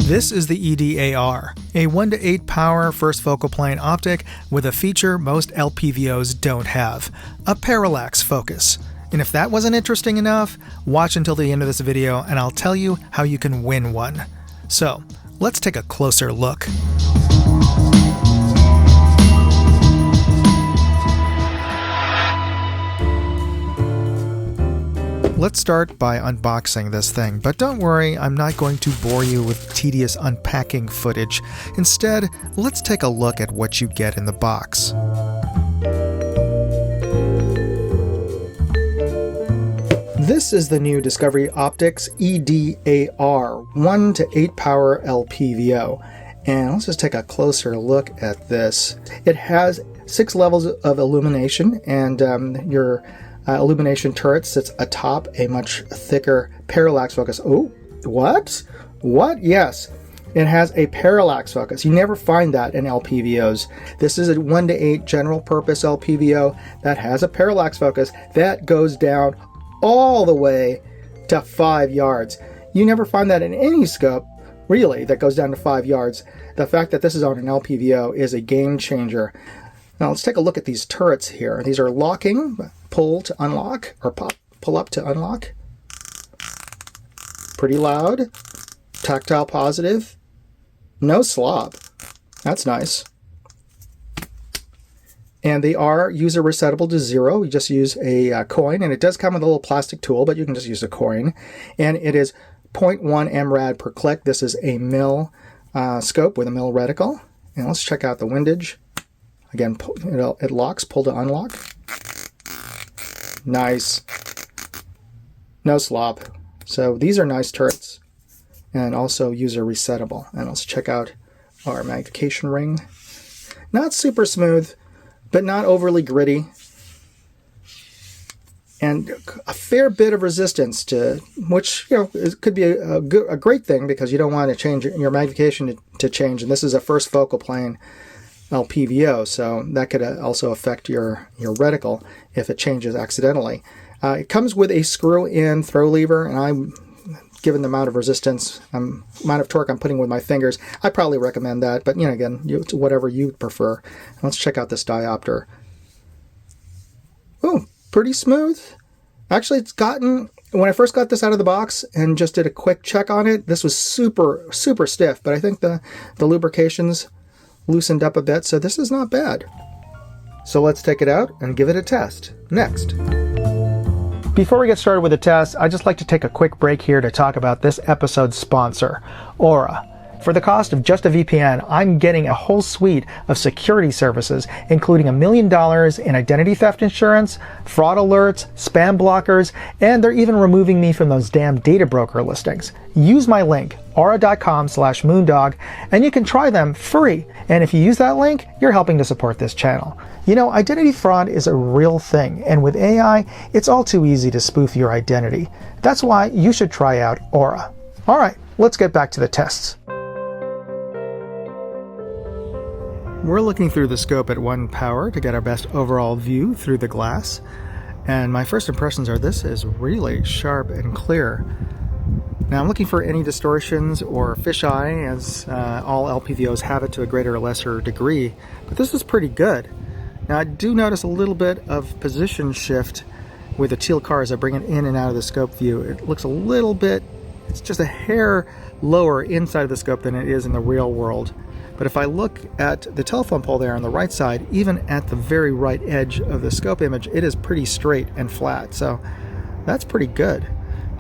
This is the EDAR, a 1 to 8 power first focal plane optic with a feature most LPVOs don't have, a parallax focus. And if that wasn't interesting enough, watch until the end of this video and I'll tell you how you can win one. So, let's take a closer look. Let's start by unboxing this thing, but don't worry, I'm not going to bore you with tedious unpacking footage. Instead, let's take a look at what you get in the box. This is the new Discovery Optics EDAR 1 to 8 power LPVO. And let's just take a closer look at this. It has 6 levels of illumination, and your illumination turret sits atop a much thicker parallax focus. Oh, what? What? Yes, it has a parallax focus. You never find that in LPVOs. This is a 1 to 8 general purpose LPVO that has a parallax focus that goes down all the way to 5 yards. You never find that in any scope, really, that goes down to 5 yards. The fact that this is on an LPVO is a game changer. Now let's take a look at these turrets here. These are locking, pull to unlock, or pull up to unlock. Pretty loud, tactile positive, no slop. That's nice. And they are user resettable to 0. You just use a coin, and it does come with a little plastic tool, but you can just use a coin. And it is 0.1 mrad per click. This is a mil scope with a mil reticle. And let's check out the windage. Again, it locks, pull to unlock. Nice. No slop. So these are nice turrets. And also user resettable. And let's check out our magnification ring. Not super smooth, but not overly gritty. And a fair bit of resistance to, which, you know, it could be a great thing because you don't want to change your magnification to change. And this is a first focal plane LPVO, so that could also affect your reticle if it changes accidentally. It comes with a screw-in throw lever, and given the amount of resistance, amount of torque I'm putting with my fingers, I probably recommend that, but you know, again, whatever you prefer. Let's check out this diopter. Oh, pretty smooth. Actually, it's gotten, when I first got this out of the box and just did a quick check on it, this was super, super stiff, but I think the lubrication's loosened up a bit, so this is not bad. So let's take it out and give it a test. Next. Before we get started with the test, I'd just like to take a quick break here to talk about this episode's sponsor, Aura. For the cost of just a VPN, I'm getting a whole suite of security services, including $1 million in identity theft insurance, fraud alerts, spam blockers, and they're even removing me from those damn data broker listings. Use my link, aura.com/moondog, and you can try them free. And if you use that link, you're helping to support this channel. You know, identity fraud is a real thing, and with AI, it's all too easy to spoof your identity. That's why you should try out Aura. All right, let's get back to the tests. We're looking through the scope at 1 power to get our best overall view through the glass. And my first impressions are this is really sharp and clear. Now I'm looking for any distortions or fisheye, as all LPVOs have it to a greater or lesser degree, but this is pretty good. Now I do notice a little bit of position shift with the teal car as I bring it in and out of the scope view. It looks a little bit, it's just a hair lower inside of the scope than it is in the real world. But if I look at the telephone pole there on the right side, even at the very right edge of the scope image, it is pretty straight and flat. So that's pretty good.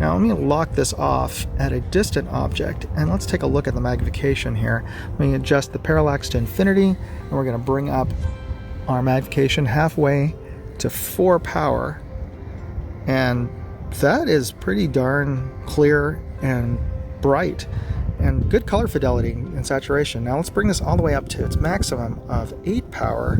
Now let me lock this off at a distant object, and let's take a look at the magnification here. Let me adjust the parallax to infinity, and we're going to bring up our magnification halfway to 4 power. And that is pretty darn clear and bright. And good color fidelity and saturation. Now let's bring this all the way up to its maximum of 8 power.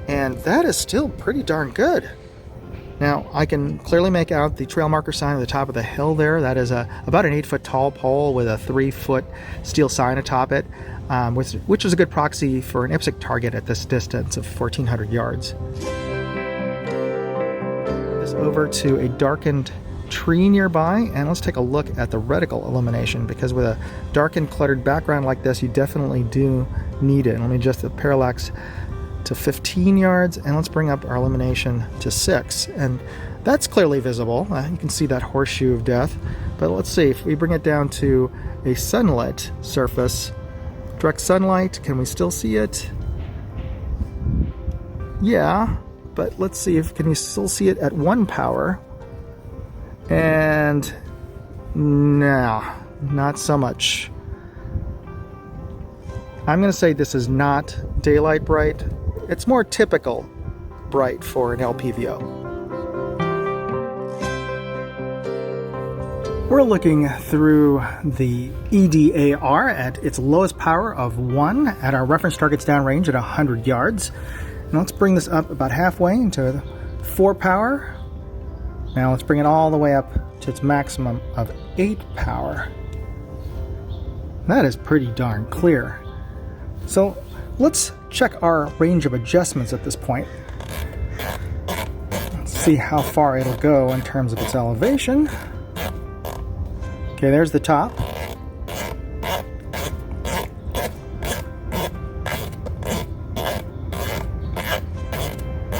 And that is still pretty darn good. Now I can clearly make out the trail marker sign at the top of the hill there. That is about an 8-foot tall pole with a 3-foot steel sign atop it, which is a good proxy for an IPSC target at this distance of 1,400 yards. This over to a darkened tree nearby, and let's take a look at the reticle illumination, because with a dark and cluttered background like this, you definitely do need it. Let me adjust the parallax to 15 yards, and let's bring up our illumination to 6, and that's clearly visible. You can see that horseshoe of death. But let's see, if we bring it down to a sunlit surface, direct sunlight, can we still see it? Yeah, but let's see if can you still see it at 1 power. And no, not so much. I'm going to say this is not daylight bright. It's more typical bright for an LPVO. We're looking through the EDAR at its lowest power of 1 at our reference target's downrange at 100 yards. Now let's bring this up about halfway into 4 power. Now let's bring it all the way up to its maximum of 8 power. That is pretty darn clear. So let's check our range of adjustments at this point. Let's see how far it'll go in terms of its elevation. Okay, there's the top.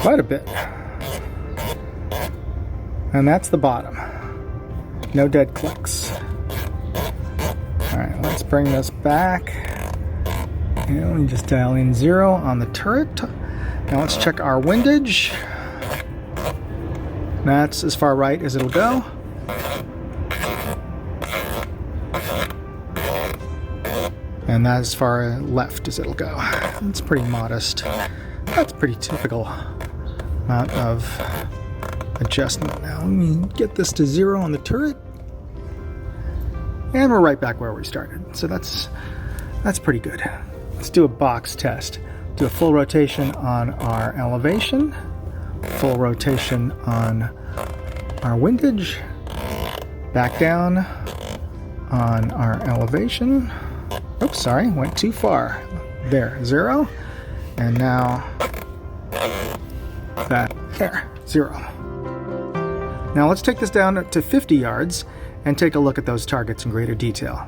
Quite a bit. And that's the bottom. No dead clicks. Alright, let's bring this back. And let me just dial in 0 on the turret. Now let's check our windage. That's as far right as it'll go. And that's as far left as it'll go. It's pretty modest. That's pretty typical amount of adjustment. Now let me get this to 0 on the turret. And we're right back where we started. So that's pretty good. Let's do a box test. Do a full rotation on our elevation. Full rotation on our windage. Back down on our elevation. Oops, sorry, went too far. There, 0. And now that, there, 0. Now let's take this down to 50 yards and take a look at those targets in greater detail.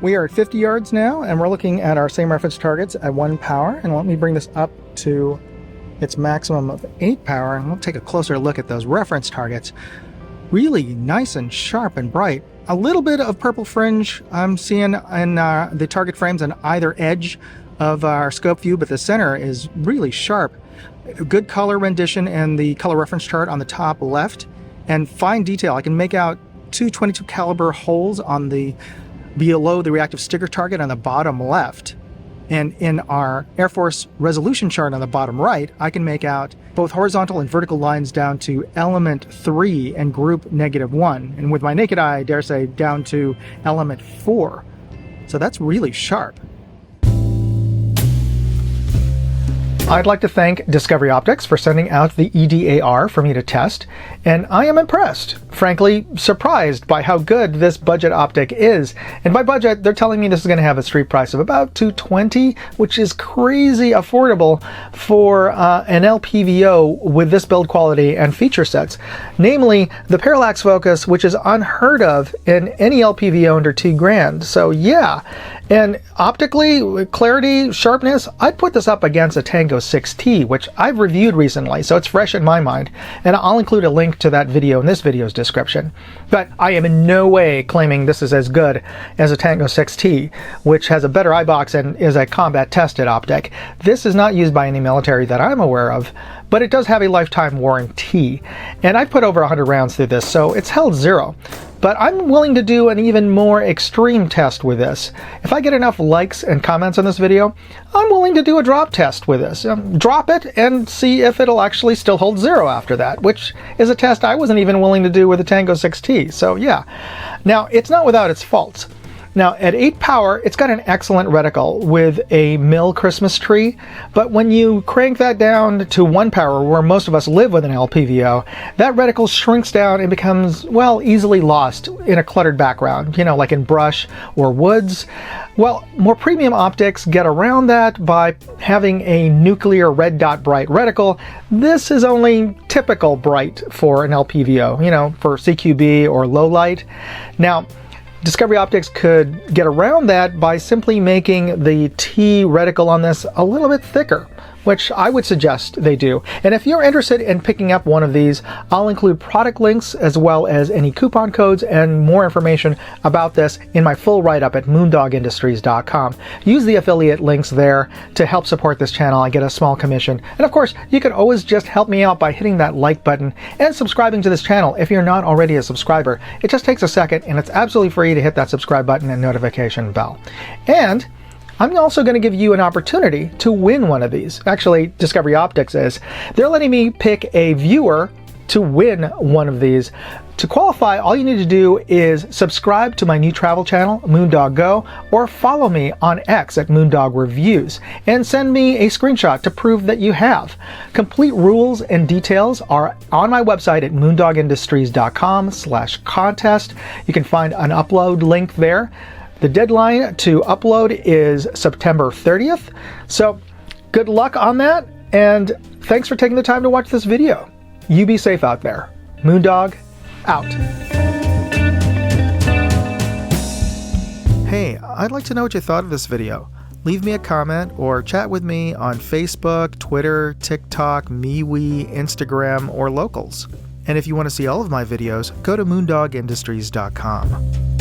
We are at 50 yards now, and we're looking at our same reference targets at 1 power. And let me bring this up to its maximum of 8 power, and we'll take a closer look at those reference targets. Really nice and sharp and bright. A little bit of purple fringe I'm seeing in the target frames on either edge of our scope view, but the center is really sharp. Good color rendition in the color reference chart on the top left, and fine detail. I can make out 2 .22 caliber holes on the below the reactive sticker target on the bottom left. And in our Air Force resolution chart on the bottom right, I can make out both horizontal and vertical lines down to element 3 and group -1. And with my naked eye, I dare say, down to element 4. So that's really sharp. I'd like to thank Discovery Optics for sending out the EDAR for me to test, and I am impressed, frankly surprised by how good this budget optic is. And by budget, they're telling me this is going to have a street price of about $220, which is crazy affordable for an LPVO with this build quality and feature sets. Namely, the parallax focus, which is unheard of in any LPVO under $2,000. So yeah, and optically, clarity, sharpness, I'd put this up against a Tango 6T, which I've reviewed recently, so it's fresh in my mind, and I'll include a link to that video in this video's description. But I am in no way claiming this is as good as a Tango 6T, which has a better eye box and is a combat-tested optic. This is not used by any military that I'm aware of, but it does have a lifetime warranty, and I've put over 100 rounds through this, so it's held 0. But I'm willing to do an even more extreme test with this. If I get enough likes and comments on this video, I'm willing to do a drop test with this. Drop it and see if it'll actually still hold 0 after that, which is a test I wasn't even willing to do with the Tango 6T. So yeah. Now, it's not without its faults. Now at 8 power, it's got an excellent reticle with a mill Christmas tree, but when you crank that down to 1 power, where most of us live with an LPVO, that reticle shrinks down and becomes, well, easily lost in a cluttered background, you know, like in brush or woods. Well, more premium optics get around that by having a nuclear red dot bright reticle. This is only typical bright for an LPVO, you know, for CQB or low light. Now, Discovery Optics could get around that by simply making the T reticle on this a little bit thicker, which I would suggest they do. And if you're interested in picking up one of these, I'll include product links as well as any coupon codes and more information about this in my full write-up at moondogindustries.com. Use the affiliate links there to help support this channel. I get a small commission. And of course, you can always just help me out by hitting that like button and subscribing to this channel if you're not already a subscriber. It just takes a second, and it's absolutely free to hit that subscribe button and notification bell. And I'm also going to give you an opportunity to win one of these. Actually, Discovery Optics is. They're letting me pick a viewer to win one of these. To qualify, all you need to do is subscribe to my new travel channel, Moondog Go, or follow me on X at Moondog Reviews, and send me a screenshot to prove that you have. Complete rules and details are on my website at moondogindustries.com/contest. You can find an upload link there. The deadline to upload is September 30th, so good luck on that, and thanks for taking the time to watch this video. You be safe out there. Moondog, out. Hey, I'd like to know what you thought of this video. Leave me a comment or chat with me on Facebook, Twitter, TikTok, MeWe, Instagram, or Locals. And if you want to see all of my videos, go to moondogindustries.com.